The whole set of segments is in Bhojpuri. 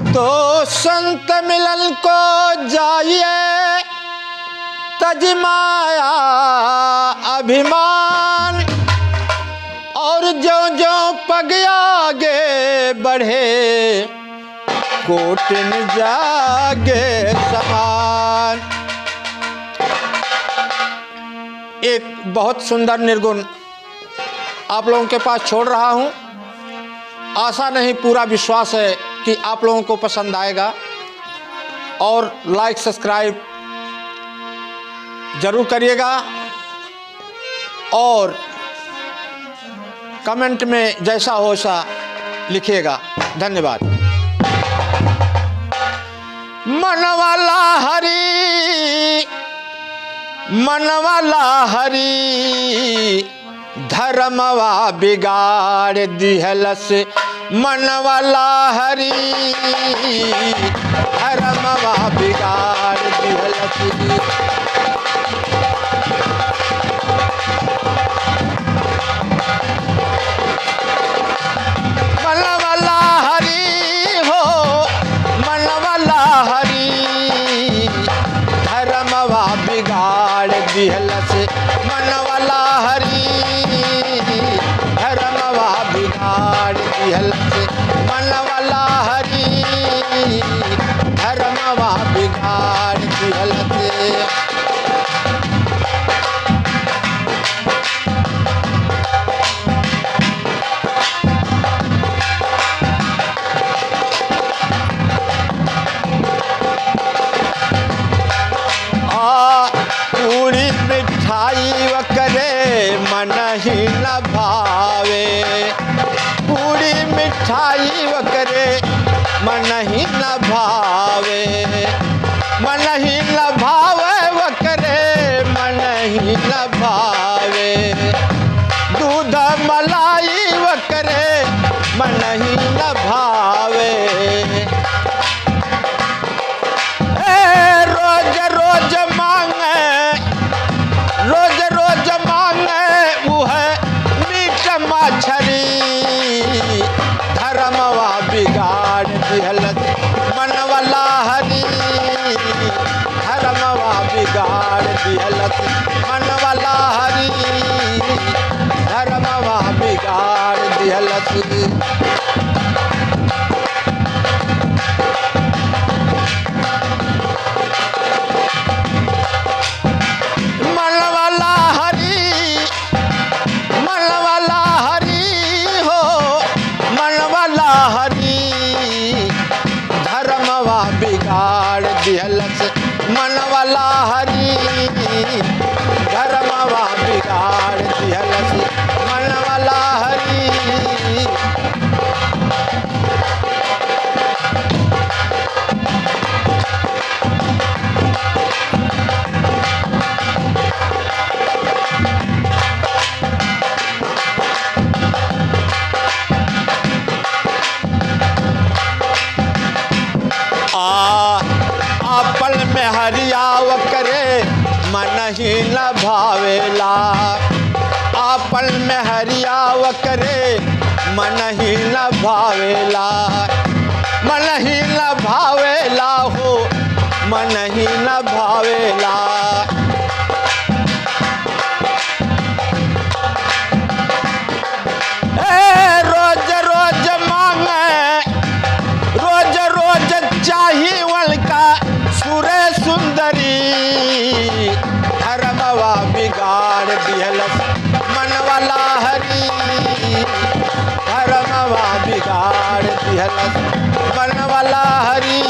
तो संत मिलन को जाइए तजमाया अभिमान, और जो जो पग आगे बढ़े कोटिन जागे समान। एक बहुत सुंदर निर्गुण आप लोगों के पास छोड़ रहा हूं। आशा नहीं पूरा विश्वास है कि आप लोगों को पसंद आएगा, और लाइक सब्सक्राइब जरूर करिएगा, और कमेंट में जैसा हो वैसा लिखिएगा। धन्यवाद। मनवाला हरि, मनवाला हरि, धर्मवा बिगाड़ दिहलस। मनवाला हरि, धर्मवा बिगाड़ दिहलस। मनवाला हरि हो, मनवाला हरि, धर्मवा बिगाड़ दिहलस। मनवाला हरि, धर्मवा बिगाड़ दिहलस। मनवाला हरि, धर्मवा बिगाड़ दिहलस। पूरी मिठाई वकरे मन ही न भावे। पूरी मिठाई वकरे मन ही न भावे। मन ही न भावे वकरे मन ही न भावे। दूध मलाई वकरे मन ही न भावे। रोज रोज मांगे, रोज रोज मांगे वह मीट मछली। धर्मवा बिगाड़ दिहलस। मनवाला हरि, धर्मवा बिगाड़ दिहलस। मनवाला हरि, धर्मवा बिगाड़ दिहलस। मनवाला हरि, मनवाला हरि हो, मनवाला हरि, धर्मवा बिगाड़ दिहलस। मनवाला हरि, धर्मवा बिगाड़ दिहलस। मनवाला हरि। आपल में हरियाव करे मन ही न भावेला। आपल में हरियाव करे मन ही न भावेला। मन ही न भावेला हो, मन ही न भावेला। रोज रोज मांगे, रोज रोज चाहिए वलका सुरे सुंदरी। धर्मवा बिगाड़ दिहलस। मनवाला हरि, धर्मवा बिगाड़ दिहलस। मनवाला हरि,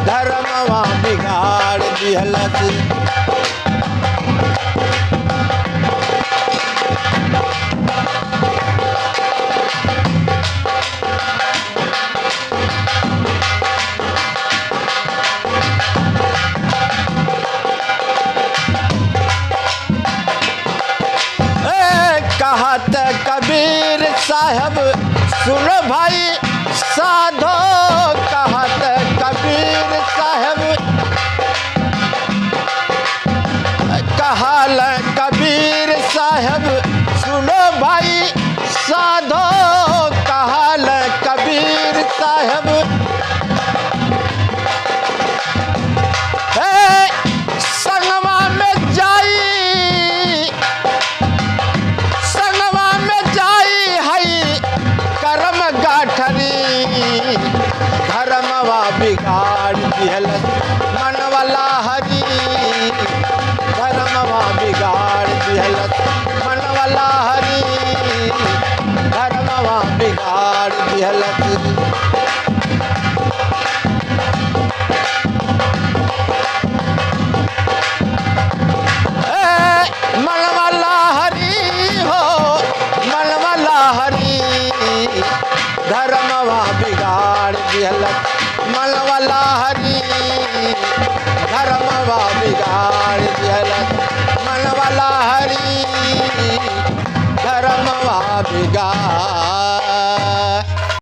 धर्मवा बिगाड़ दिहलस। कहत कबीर साहब सुनो भाई साधो। कहत कबीर साहब, कहल कबीर साहब सुनो भाई साधो। कहल कबीर साहब छरी धर्मवा बिगाड़ दिहलस मनवाला हरी धर्मवा बिगाड़ दिहलस मनवाला हरी धर्मवा बिगाड़ दिहलस मनवाला हरी हो मनवाला हरी धर्मवा बिगाड़ दिहलस मनवाला हरी धर्मवा बिगाड़ दिहलस मनवाला हरी धर्मवा बिगाड़